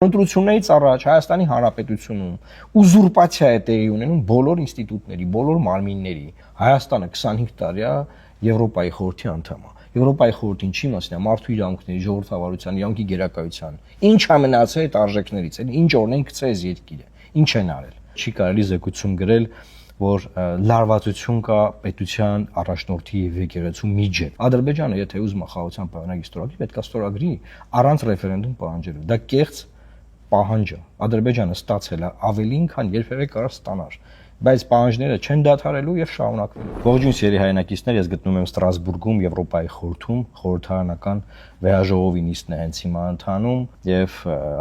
Ընտրություններից առաջ Հայաստանի Հանրապետությունում ուզուրպացիա է տեղի ունենում բոլոր ինստիտուտների, բոլոր մարմինների։ Հայաստանը 25 տարի է Եվրոպայի խորհրդի անդամ է։ Եվրոպայի խորհուրդը ինչի մասին է, մարդու իրավունքների, ժողովրդավարության, իրավունքի գերակայության։ Ինչ է մնացել այդ արժեքներից, ինչ օրենք գցե այս երկիրը, ինչ են արել։ Չի կարելի զեկույցում գրել, որ լարվածություն կա պետության առաջնորդի եւ եկեղեցու միջեւ։ Ադրբեջանը եթե ուզում է խաղաղության պայմանագիր ստորագրի, պետք է ստորագրի առանց ռեֆերենդում պահանջելու։ Դա կեղծ պահանջ է։ Ադրբեջանը ստացել է ավելին, քան երբևէ կարող ստանար, բայց պահանջները չեն դադարելու եւ շարունակվելու։ Ողջույն սիրելի հայրենակիցներ, ես գտնվում եմ Ստրասբուրգում, Եվրոպայի խորհրդում, խորհրդարանական վեհաժողովի նիստն է հենց հիմա ընթանում եւ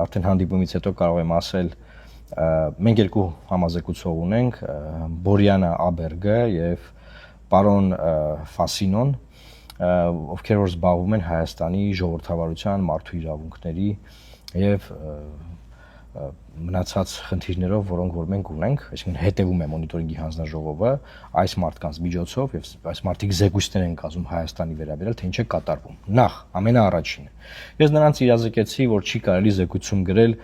արդեն հանդիպումից հետո կարող եմ ասել մենք երկու համազեկուցող ունենք, Բորյանը Աբերգը եւ պարոն Ֆասինոն, ովքեր որ զբաղվում են Հայաստանի ժողովրդավարության, մարդու իրավունքների եւ մնացած խնդիրներով, որոնք որ մենք ունենք, այսինքն հետևում է մոնիտորինգի հանձնաժողովը այս մարդկանց միջոցով եւ այս մարդիկ զեկույցներ են կազմում Հայաստանի վերաբերյալ, թե ինչ է կատարվում։ Նախ, ամենաառաջինը, ես նրանց իրազեկեցի, որ չի կարելի զեկույցում գրել,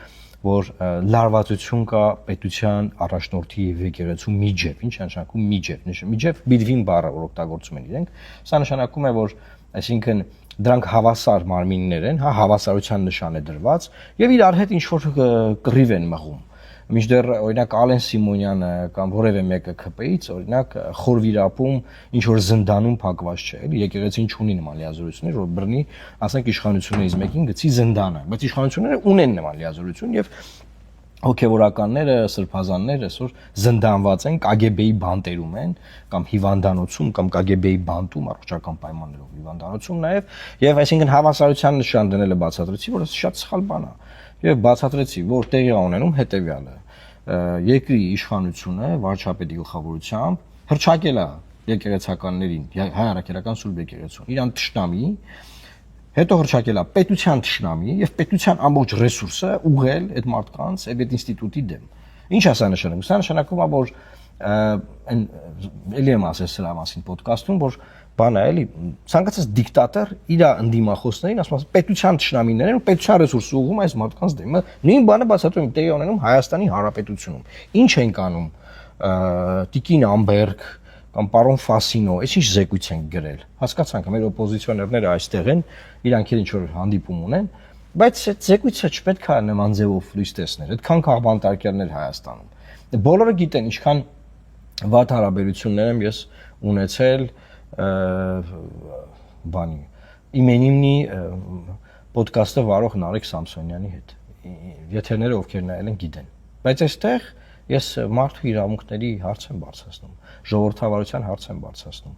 որ լարվածություն կա պետության առաջնորդի եւ եկեղեցու միջեւ, ինչ է նշանակում միջեւ բիդվին բառը, որ օգտագործում են իրենք, սա նշանակում է, որ այսինքն դրանք հավասար մարմիններ են, հա, հավասարության նշան է դրված եւ իրար հետ ինչ որ կռիվ են մղում։ Մինչդեռ օրինակ Ալեն Սիմոնյանը կամ որևէ մեկը ԿՊ-ից օրինակ խորվիրապում ինչ որ զնդանում փակված չէ, էլի եկեղեցին չունի նման լիազորություններ, որ բռնի, ասենք իշխանություններից մեկին գցի զնդանը, բայց իշխանությունները ունեն նման լիազորություն եւ հոգեվորականները, սրբազանները այսօր զնդանված են, KGB-ի բանտերում են կամ հիվանդանոցում կամ KGB-ի բանտում առողջական պայմաններով հիվանդանոցում եւ այսինքն հավասարության նշան դնելը բացատրեցի, որ դա շատ սխալ բան է։ Եվ բացատրեցի, որ տեղի ունենում հետեւյալը. երկրի իշխանությունը վարչապետի գլխավորությամբ հրճակել է եկեղեցականներին, հայ առաքելական սուրբ եկեղեցուն, իրան թշնամի, հետո հրճակել է պետության թշնամի եւ պետության ամբողջ ռեսուրսը ուղղել այդ մարդկանց եւ այդ ինստիտուտի դեմ։ Ինչ է սա նշանակում։ Սա նշանակում է, որ էլի եմ ասել սրա մասին ոդկասթում, որ բան է, էլի ցանկացած դիկտատոր իր ընդդիմախոսներին ասում է պետության թշնամիներն ու պետության ռեսուրսը ուղղում այս մարդկանց դեմ։ Նույն բանը բացատրում տեղի ունենում Հայաստանի Հանրապետությունում։ Ինչ են կանում Տիկին Ամբերգ կամ պարոն Ֆասինո, այսինչ զեկույց են գրել։ Հասկացանք, մեր օպոզիցիոներները այստեղ են, իրանք էլ ինչ որ հանդիպում ունեն, բայց այդ զեկույցը չպետք է նման ձևով լույս տեսնել։ Այդքան քաղբանտարկյալներ Հայաստանում։ Բոլորը գիտեն ինչքան վատ հարաբերություններ եմ ես ունեցել բանի Իմենիմնի ոդկասթը վարող Նարեկ Սամսոնյանի հետ։ Եթերները ովքեր նայել են գիտեն։ Բայց այստեղ ես մարդու իրավունքների հարց եմ բարձրացնում, ժողովրդավարության հարց եմ բարձրացնում։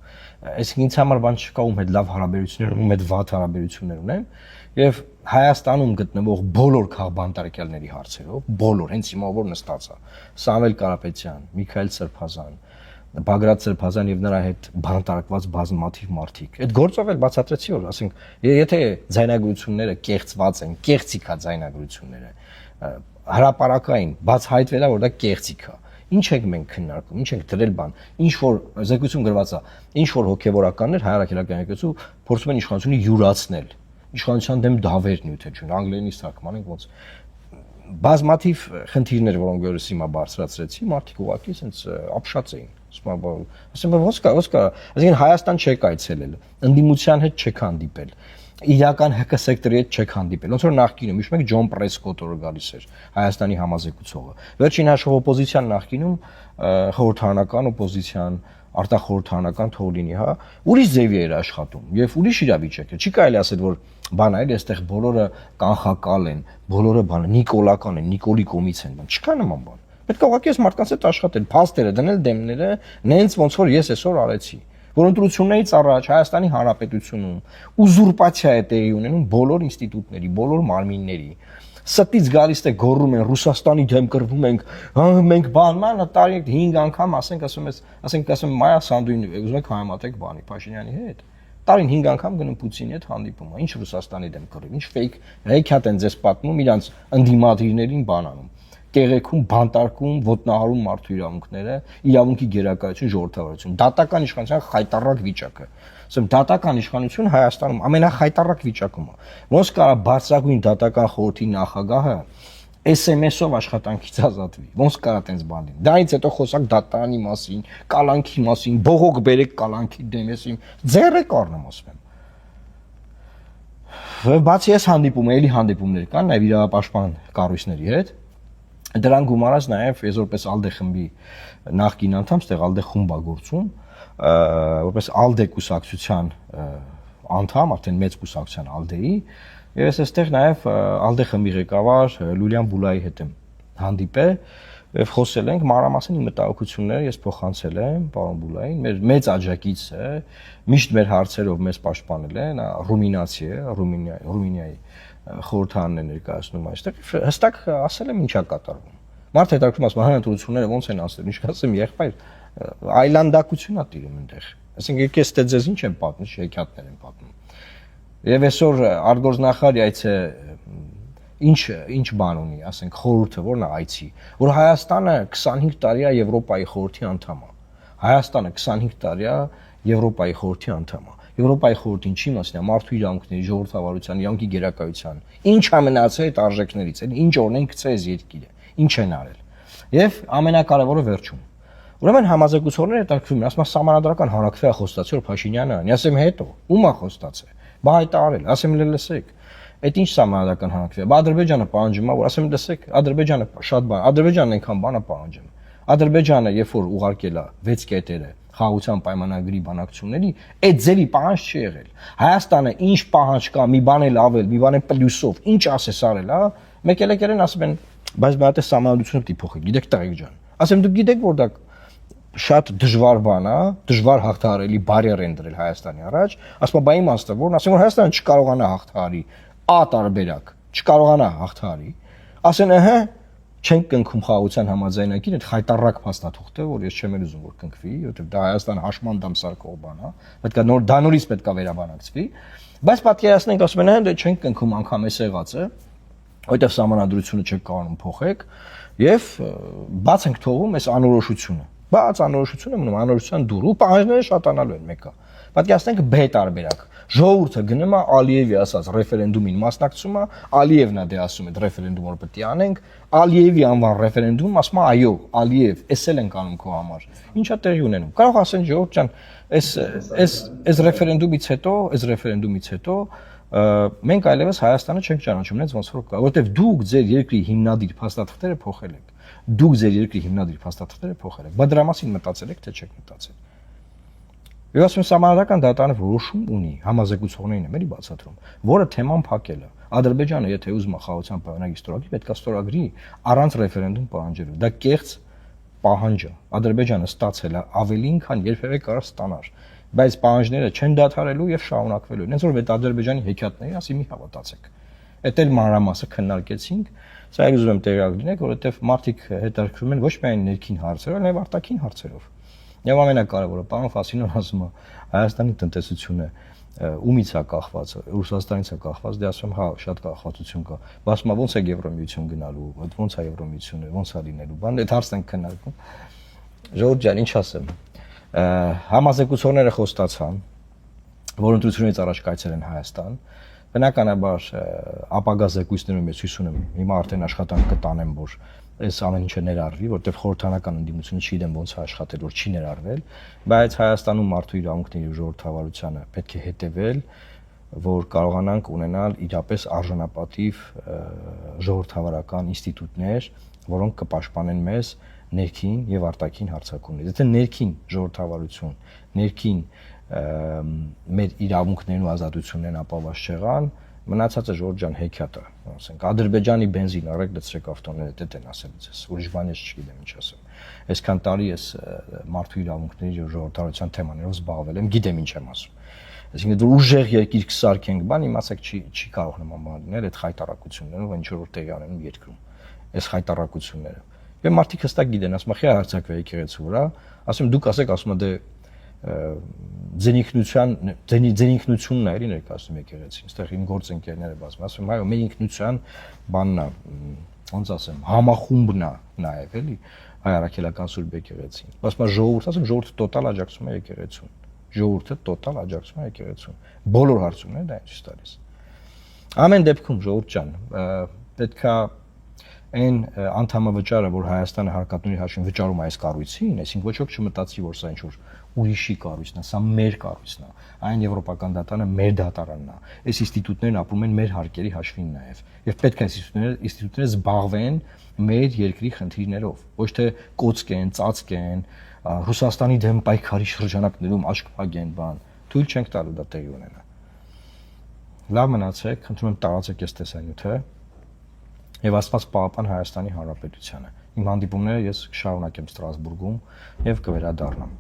Այսինքն ինձ համար բան չկա ում հետ լավ հարաբերություններ, ում հետ վատ հարաբերություններ ունեմ, եւ Հայաստանում գտնվող բոլոր քաղբանտարկյալների հարցերով, բոլոր, հենց հիմա որ նստած է, Սամվել Կարապետյան, Միքայել Սրբազան, Բագրատ Սրբազան եւ նրա հետ բանտարկված բազմաթիվ մարդիկ։ Այդ գործով էլ բացատրեցի, որ ասենք, եթե ձայնագրությունները կեղծված են, կեղծիք է ձայնագրությունները, հրապարակային բացահայտվել է, որ դա կեղծիք է։ Ինչ ենք մենք քննարկում, ինչ ենք դրել բան, ինչ որ զեկույցում գրված է, ինչ որ հոգեվորականներ հայ առաքելական եկեղեցու փորձում են իշխանությունը յուրացնել, իշխանության դեմ դավեր նյութել, անգլերենից թարգման ենք ոնց բազմաթիվ խնդիրներ, որոնք ես հիմա բարձրացրեցի, մարդիկ ուղղակի sense ապշած էին։ Ասում եմ ոնց կա, այսինքն Հայաստան չեք այցելել, ընդդիմության հետ չեք հանդիպել, իրական ՀԿ սեկտորի հետ չեք հանդիպել։ Ոնց որ նախկինում, հիշում եք Ջոն Պրեսկոտը որ գալիս էր Հայաստանի համազեկուցողը։ Վերջին հաշվով օպոզիցիան նախկինում խորհրդարանական օպոզիցիան, արտախորհրդարանական թող լինի, հա, ուրիշ ձևի էր աշխատում եւ ուրիշ իրավիճակ է։ Չի կարելի ասել, որ բան այլ այստեղ բոլորը կանխակալ են, բոլորը բան նիկոլական են, նիկոլի կոմից են, բան չկա նման բան։ Պետք է ուղղակի այս մարդկանց հետ աշխատել, փաստերը դնել դեմները, նենց ոնց որ ես այսօր արեցի։ Որ ընտրություններից առաջ Հայաստանի Հանրապետությունում ուզուրպացիա է տեղի ունենում բոլոր ինստիտուտների, բոլոր մարմինների։ Ստից գալիս է գոռում են Ռուսաստանի դեմ կռվում ենք, մենք բանման տարի 5 անգամ ասենք Մայա Սանդուին ուզում եք համատեք բանի Փաշինյանի հետ։ Տարին 5 անգամ գնում Պուտինի հետ հանդիպում, ինչ Ռուսաստանի դեմ կռիվ, ինչ ֆեյք հեքիաթ են ձեզ պատմում իրանց ընդդիմադիրներին բանանում։ Կեղեքում, բանտարկում, ոտնահարում մարդու իրավունքները, իրավունքի գերակայություն, ժողովրդավարություն, դատական իշխանության խայտառակ վիճակը։ Ասեմ, դատական իշխանություն Հայաստանում ամենախայտառակ վիճակում է։ Ոնց կարա բարձրագույն դատական խորհրդի նախագահը SMS-ով աշխատանքից ազատվի։ Ոնց կարա տենց բան լինի։ Դրանից հետո խոսակ դատարանի մասին, կալանքի մասին, բողոք բերեք կալանքի դեմ, ես իմ ձեռը կառնեմ ասեմ։ Բացի այս հանդիպումը, էլի հանդիպումներ կան նաև իրավապաշտպան կառույցների հետ։ Դրան գումարած նաև ես որպես ALDE խմբի նախկին անդամ, ստեղ ALDE խումբ է գործում, որպես ALDE կուսակցության անդամ, արդեն մեծ կուսակցության ALDE-ի, եւ ես այստեղ նաև ALDE խմբի ղեկավար Լուլիան Բուլայի հետ եմ հանդիպել եւ խոսել ենք մանրամասն իմ մտահոգությունները ես փոխանցել եմ պարոն Բուլային, մեր մեծ աջակից է, միշտ մեր հարցերով մեզ պաշտպանել է, նա ռումինացի է, Ռումինիայի խորհրդարանն է ներկայացնում այստեղ, հստակ ասել եմ ինչա կատարվում։ Մարդ հետաքրքրում ասում հանրությունները ոնց են ասել, ինչ կասեմ եղբայր, այլանդակություն է տիրում այնտեղ։ Այսինքն եկես դե ձեզ ինչ են պատմում, շեքյատներ են պատմում։ Եվ այսօր արտգործնախարարի այցը ինչ բան ունի, ասենք խորհուրդը որն է այցի, որ Հայաստանը 25 տարի է Եվրոպայի խորհրդի անդամ է։ Հայաստանը 25 տարի է Եվրոպայի խորհրդի անդամ է։ Եվրոպայի խորհրդի ինչի մասն է, մարդու իրավունքների, ժողովրդավարության, իրավունքի գերակայության։ Ինչ է մնացել այդ արժեքներից, ինչ օրենք գցել այս երկիրը, ինչ են արել։ Եվ ամենակարևորը վերջում։ Ուրեմն համազեկուցողները հետաքրքրում են, ասում են սահմանադրական հանրակրվե է խոստացել, որ Փաշինյանը անի, ասեմ հետո, ում է խոստացել։ Բա հայտարարել, ասեմ լսեք, այդ ինչ սահմանադրական հանրակրվե է։ Բա Ադրբեջանը պահանջում է, որ ասեմ լսեք, Ադրբեջանը շատ բան, Ադրբեջանն այնքան բան է պահանջում։ Ադրբեջանը երբ որ ուղարկել է 6 կետերը խաղաղության պայմանագրի բանակցությունների, այդ ձերի պահանջ չի եղել։ Հայաստանը ինչ պահանջ կա, մի բան էլ ավել, մի բան էլ պլյուսով, ինչ ասես արել, հա, մեկ էլ եկել են ասում են, բայց բա դա սահմանադրությունը պիտի փոխի, գիտեք տղեկ ջան։ Ասեմ դուք գիտեք որ դա շատ դժվար բան է, դժվար հաղթահարելի բարիեր են դրել Հայաստանի առաջ, ասում բա իմաստը որն ասեմ որ Հայաստանը չկարողանա հաղթահարի, տարբերակ, չկարողանա հաղթահարի, ասեն ըհը չենք կնքում խաղաղության համաձայնագիր, այդ խայտարակ փաստաթուղթ է, որ ես չեմ ուզում որ կնքվի, որովհետև դա Հայաստանը հաշմանդամ սարքող բան է, պետք է նոր դա նորից պետք է վերաբանակցվի, բայց պատկերացնենք ասում են դե չենք կնքում անգամ էս եղածը, որովհետև սահմանադրությունը չեք կարողանում փոխեք եւ բաց ենք թողում այս անորոշությունը։ Բայց անորոշությունը մնում անորոշության դուր ու պահանջները շատանալու են մեկը։ Պատկերացնենք B տարբերակ։ Ժողովուրդը գնում է Ալիևի ասած ռեֆերենդումին մասնակցում է, Ալիևն է դե ասում է ռեֆերենդումը որ պետք է անենք, Ալիևի անվան ռեֆերենդումում ասում է այո, Ալիև, էս էլ ենք անում քո համար։ Ինչա տեղի ունենում։ Կարող ասեն ժողովուրդ ջան, այս ռեֆերենդումից հետո մենք այլևս Հայաստանը չենք ճանաչում, նենց ոնց որ կա, որովհետև դուք ձեր երկրի հիմնադիր փաստաթղթերը փոխել եք։ Դուք ձեր երկրի հիմնադիր փաստաթղթերը փոխել եք։ Բա դրա մասին մտածել եք, թե չեք մտածել։ Եվ ասում սահմանադրական դատարանը որոշում ունի, համազեկուցողներին եմ էլի բացատրում, որը թեման փակել է։ Ադրբեջանը եթե ուզում է խաղաղության պայմանագիր ստորագրի, պետք է ստորագրի առանց ռեֆերենդում պահանջելու։ Դա կեղծ պահանջ է։ Ադրբեջանը ստացել է ավելին, քան երբևէ կարող ստանար։ Բայց պահանջները չեն դադարելու եւ շարունակվելու։ Հենց որ այդ Ադրբեջանի հեքիաթների ասի մի հավատացեք։ Էդ էլ մանրամասը քննարկեցինք, սա էլ ուզում եմ տեղյակ լինեք, որովհետեւ մարդիկ հետաքրքրում են ոչ միայն ներքին հարցերով, այլև արտաքին հարցերով։ Եվ ամենակարևորը, պարոն Ֆասինովն ասում է, Հայաստանի տնտեսությունը ումից է կախված, Ռուսաստանից է կախված, դե ասում եմ, հա, շատ կախվածություն կա։ Բայց ասում եմ, ո՞նց է Եվրոմիություն գնալու, ո՞նց է Եվրոմիությունը, ո՞նց է լինելու, բան, այդ հարցն ենք քննարկում։ Ժողովուրդ ջան, ինչ ասեմ։ Համազեկուցողները խոստացան, որ ընտրությունից առաջ կայցել են Հայաստան։ Բնականաբար ապագա զեկույցներում ես հույս ունեմ, հիմա արդեն աշխատանք կտանեմ, որ այս ամեն ինչը ներառվի, որտեղ խորհրդանական ընդդիմությունը չգիտեմ ոնց է աշխատել, որ չի ներառվել, բայց Հայաստանում մարդու իրավունքների ժողովրդավարությանը պետք է հետևել, որ կարողանանք ունենալ իրապես արժանապատիվ ժողովրդավարական ինստիտուտներ, որոնք կպաշտպանեն մեզ ներքին եւ արտաքին հարձակումներից։ Եթե ներքին ժողովրդավարություն, ներքին մեր իրավունքներն ու ազատություններն ապահովված չեղան, մնացածը Ժորժ ջան հեքիաթ է, ասենք Ադրբեջանի բենզին առեք լցրեք ավտոները, դա են ասել ձեզ, ուրիշ բան ես չգիտեմ ինչ ասեմ։ Այսքան տարի ես մարդու իրավունքների եւ ժողովրդավարության թեմաներով զբաղվել եմ, գիտեմ ինչ եմ ասում։ Այսինքն դու ուժեղ երկիր կսարքենք, բան իմացեք չի կարող նման բան լինել այդ խայտարակություններով, ինչ որ տեղի անենում երկրում։ Այս խայտարակությունները։ Եվ մարդիկ հստակ գիտեն, ասում են, հարձակվի եկեղեցու վրա, ասում դուք ասեք, ասում են դե ձենինքնությունն է էլի ներկայացնում եկեղեցին, այստեղ իմ գործընկերները բացում, ասում այո, մեր ինքնության բանն է, ոնց ասեմ, համախումբն է նաև էլի հայ առաքելական Սուրբ եկեղեցին։ Ասում ժողովուրդ, ասում ժողովուրդը տոտալ աջակցում է եկեղեցուն, ժողովուրդը տոտալ աջակցում է եկեղեցուն, բոլոր հարցումները դա ինչ տալիս։ Ամեն դեպքում ժողովուրդ ջան, պետքա այն անդամավճարը, որ Հայաստանը հարկատուների հաշվին վճարում այս կառույցին, այսինքն ոչ ոք չմտածի, որ սա ինչ-որ ուրիշի կառույցն է, սա մեր կառույցն է, այն Եվրոպական դատարանը մեր դատարանն է, այս ինստիտուտներն ապրում են մեր հարկերի հաշվին նաև, եւ պետք է այս ինստիտուտները զբաղվեն մեր երկրի խնդիրներով, ոչ թե կոծկեն, ծածկեն, Ռուսաստանի դեմ պայքարի շրջանակներում աշկվագեն բան, թույլ չենք տալու դա տեղի ունենա։ Լավ մնացեք, խնդրում եմ տարածեք այս տեսանյութը եւ Աստված պահապան Հայաստանի Հանրապետությանը։ Իմ հանդիպումները ես կշարունակեմ Ստրասբուրգում եւ կվերադառնամ։